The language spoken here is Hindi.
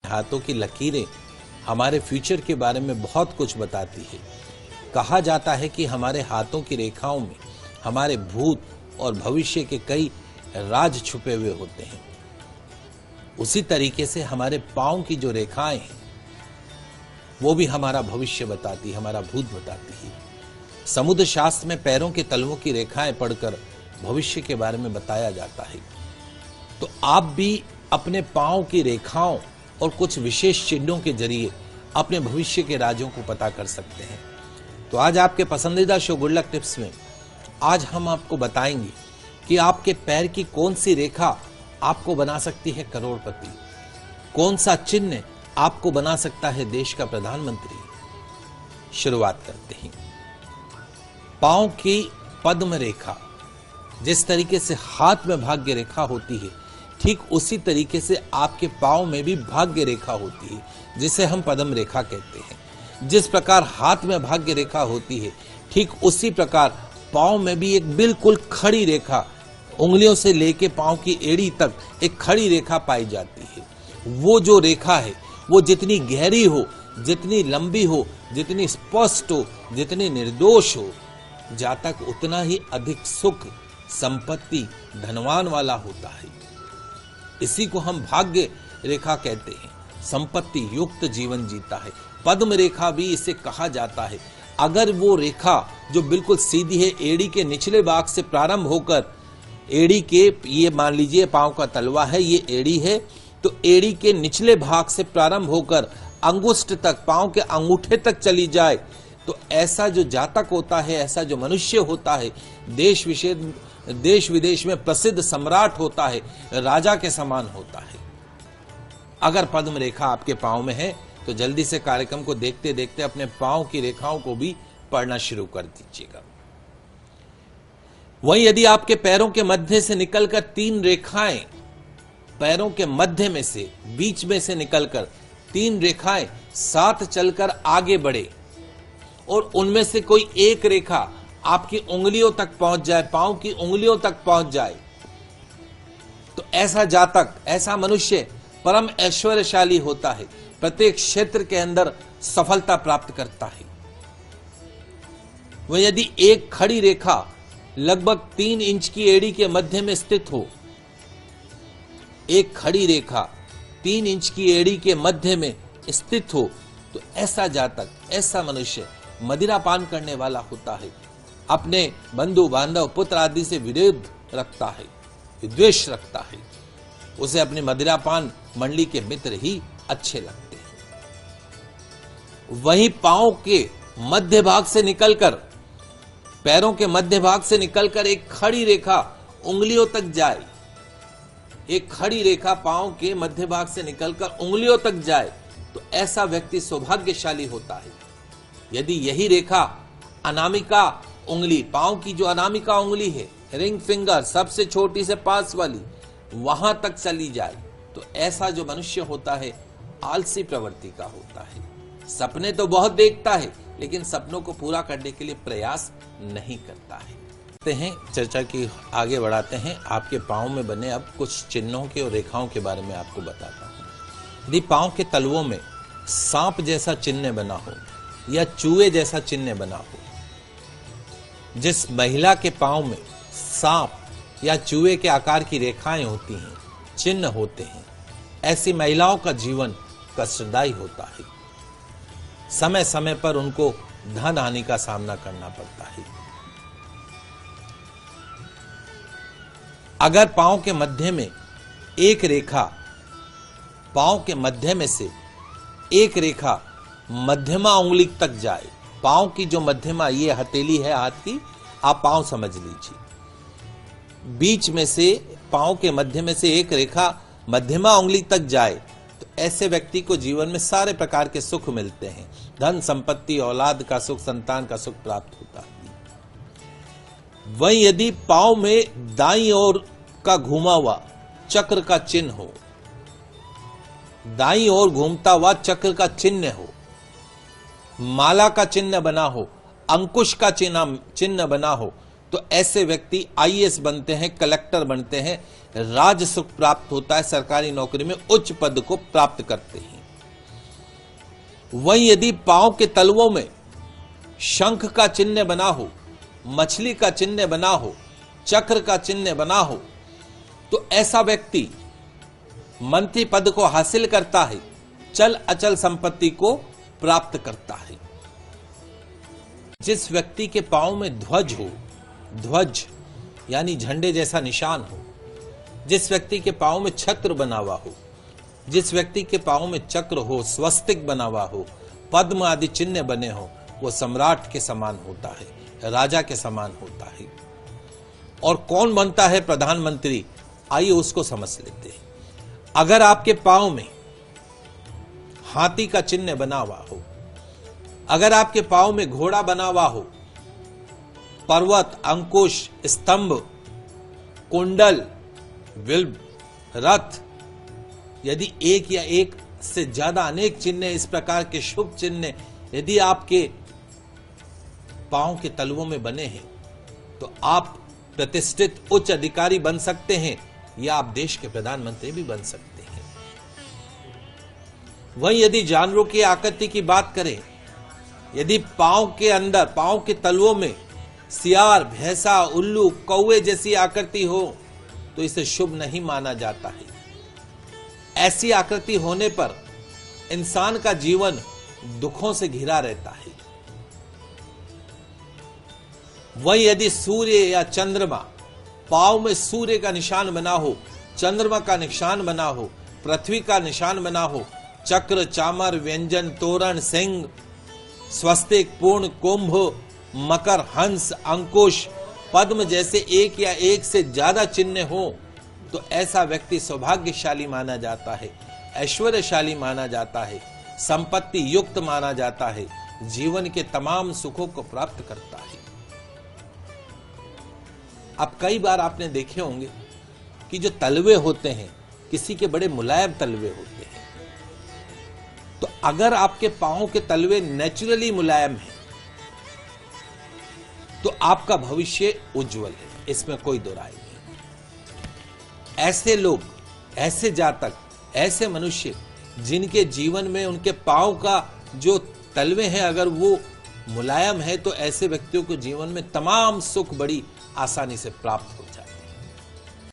हाथों की लकीरें हमारे फ्यूचर के बारे में बहुत कुछ बताती है। कहा जाता है कि हमारे हाथों की रेखाओं में हमारे भूत और भविष्य के कई राज छुपे हुए होते हैं। उसी तरीके से हमारे पांव की जो रेखाएं हैं वो भी हमारा भविष्य बताती है, हमारा भूत बताती है। समुद्र शास्त्र में पैरों के तलवों की रेखाएं पढ़कर भविष्य के बारे में बताया जाता है। तो आप भी अपने पांव की रेखाओं और कुछ विशेष चिन्हों के जरिए अपने भविष्य के राजों को पता कर सकते हैं। तो आज आपके पसंदीदा शो गुड लक टिप्स में आज हम आपको बताएंगे कि आपके पैर की कौन सी रेखा आपको बना सकती है करोड़पति, कौन सा चिन्ह आपको बना सकता है देश का प्रधानमंत्री। शुरुआत करते हैं। पांव की पद्म रेखा, जिस तरीके से हाथ में भाग्य रेखा होती है, ठीक उसी तरीके से आपके पांव में भी भाग्य रेखा होती है, जिसे हम पद्म रेखा कहते हैं। जिस प्रकार हाथ में भाग्य रेखा होती है, ठीक उसी प्रकार पांव में भी एक बिल्कुल खड़ी रेखा, उंगलियों से लेके पांव की एड़ी तक एक खड़ी रेखा पाई जाती है। वो जो रेखा है वो जितनी गहरी हो, जितनी लंबी हो, जितनी स्पष्ट हो, जितनी निर्दोष हो, जातक उतना ही अधिक सुख, संपत्ति, धनवान वाला होता है। इसी को हम भाग्य रेखा कहते हैं। संपत्ति युक्त जीवन जीता है। पद्म रेखा भी इसे कहा जाता है। अगर वो रेखा जो बिल्कुल सीधी है, एड़ी के निचले भाग से प्रारंभ होकर एड़ी के, ये मान लीजिए पांव का तलवा है, ये एड़ी है, तो एड़ी के निचले भाग से प्रारंभ होकर अंगुष्ठ तक, पांव के अंगूठे तक चली जाए, तो ऐसा जो जातक होता है, ऐसा जो मनुष्य होता है, देश विदेश में प्रसिद्ध सम्राट होता है, राजा के समान होता है। अगर पद्म रेखा आपके पांव में है तो जल्दी से कार्यक्रम को देखते देखते अपने पांव की रेखाओं को भी पढ़ना शुरू कर दीजिएगा। वहीं यदि आपके पैरों के मध्य से निकलकर 3 रेखाएं, पैरों के मध्य में से, बीच में से निकलकर 3 रेखाएं साथ चलकर आगे बढ़े और उनमें से कोई एक रेखा आपकी उंगलियों तक पहुंच जाए, पांव की उंगलियों तक पहुंच जाए, तो ऐसा जातक, ऐसा मनुष्य परम ऐश्वर्यशाली होता है, प्रत्येक क्षेत्र के अंदर सफलता प्राप्त करता है। वह यदि एक खड़ी रेखा लगभग 3 इंच की एड़ी के मध्य में स्थित हो, एक खड़ी रेखा 3 इंच की एड़ी के मध्य में स्थित हो, तो ऐसा जातक, ऐसा मनुष्य मदिरा पान करने वाला होता है, अपने बंधु बांधव पुत्र आदि से विरोध रखता है, विद्वेष रखता है, उसे अपनी मदिरा पान मंडली के मित्र ही अच्छे लगते हैं। वहीं पांव के मध्य भाग से निकलकर, पैरों के मध्य भाग से निकलकर एक खड़ी रेखा उंगलियों तक जाए, एक खड़ी रेखा पांव के मध्य भाग से निकलकर उंगलियों तक जाए, तो ऐसा व्यक्ति सौभाग्यशाली होता है। यदि यही रेखा अनामिका उंगली, पांव की जो अनामिका उंगली है, रिंग फिंगर, सबसे छोटी से पास वाली, वहां तक चली जाए, तो ऐसा जो मनुष्य होता है आलसी प्रवृत्ति का होता है। सपने तो बहुत देखता है, लेकिन सपनों को पूरा करने के लिए प्रयास नहीं करता है। चर्चा की आगे बढ़ाते हैं। आपके पांव में बने अब कुछ चिन्हों के और रेखाओं के बारे में आपको बताता हूं। यदि पांव के तलवों में सांप जैसा चिन्ह बना हो या चूहे जैसा चिन्ह बना हो, जिस महिला के पांव में सांप या चूहे के आकार की रेखाएं होती हैं, चिन्ह होते हैं, ऐसी महिलाओं का जीवन कष्टदायी होता है। समय समय पर उनको धन हानि का सामना करना पड़ता है। अगर पांव के मध्य में एक रेखा, पांव के मध्य में से एक रेखा मध्यमा उंगली तक जाए, पांव की जो मध्यमा, ये हथेली है हाथ की, आप पांव समझ लीजिए, बीच में से पांव के मध्य में से एक रेखा मध्यमा उंगली तक जाए, तो ऐसे व्यक्ति को जीवन में सारे प्रकार के सुख मिलते हैं। धन संपत्ति, औलाद का सुख, संतान का सुख प्राप्त होता है। वहीं यदि पांव में दाईं ओर का घूमा हुआ चक्र का चिन्ह हो, दाईं ओर घूमता हुआ चक्र का चिन्ह हो, माला का चिन्ह बना हो, अंकुश का चिन्ह बना हो, तो ऐसे व्यक्ति आईएएस बनते हैं, कलेक्टर बनते हैं, राज सुख प्राप्त होता है, सरकारी नौकरी में उच्च पद को प्राप्त करते हैं। वहीं यदि पांव के तलवों में शंख का चिन्ह बना हो, मछली का चिन्ह बना हो, चक्र का चिन्ह बना हो, तो ऐसा व्यक्ति मंत्री पद को हासिल करता है, चल अचल संपत्ति को प्राप्त करता है। जिस व्यक्ति के पांव में ध्वज हो, ध्वज यानी झंडे जैसा निशान हो, जिस व्यक्ति के पांव में छत्र बना हुआ हो, जिस व्यक्ति के पांव में चक्र हो, स्वस्तिक बना हुआ हो, पद्म आदि चिन्ह बने हो, वो सम्राट के समान होता है, राजा के समान होता है। और कौन बनता है प्रधानमंत्री? आइए उसको समझ लेते हैं। अगर आपके पांव में हाथी का चिन्ह बना हुआ हो, अगर आपके पांव में घोड़ा बना हुआ हो, पर्वत, अंकुश, स्तंभ, कुंडल, बिल्ब, रथ, यदि एक या एक से ज्यादा अनेक चिन्ह, इस प्रकार के शुभ चिन्ह यदि आपके पांव के तलवों में बने हैं, तो आप प्रतिष्ठित उच्च अधिकारी बन सकते हैं या आप देश के प्रधानमंत्री भी बन सकते हैं। वहीं यदि जानवरों की आकृति की बात करें, यदि पांव के अंदर, पांव के तलवों में सियार, भैंसा, उल्लू, कौवे जैसी आकृति हो, तो इसे शुभ नहीं माना जाता है। ऐसी आकृति होने पर इंसान का जीवन दुखों से घिरा रहता है। वहीं यदि सूर्य या चंद्रमा, पांव में सूर्य का निशान बना हो, चंद्रमा का निशान बना हो, पृथ्वी का निशान बना हो, चक्र, चामर, व्यंजन, तोरण, सिंह, स्वस्तिक, पूर्ण, कुंभ, मकर, हंस, अंकुश, पद्म जैसे एक या एक से ज्यादा चिन्ह हो, तो ऐसा व्यक्ति सौभाग्यशाली माना जाता है, ऐश्वर्यशाली माना जाता है, संपत्ति युक्त माना जाता है, जीवन के तमाम सुखों को प्राप्त करता है। अब कई बार आपने देखे होंगे कि जो तलवे होते हैं, किसी के बड़े मुलायम तलवे होते हैं। तो अगर आपके पांव के तलवे नेचुरली मुलायम हैं, तो आपका भविष्य उज्जवल है, इसमें कोई दो राय नहीं। ऐसे लोग, ऐसे जातक, ऐसे मनुष्य जिनके जीवन में उनके पांव का जो तलवे हैं अगर वो मुलायम है, तो ऐसे व्यक्तियों को जीवन में तमाम सुख बड़ी आसानी से प्राप्त हो जाए।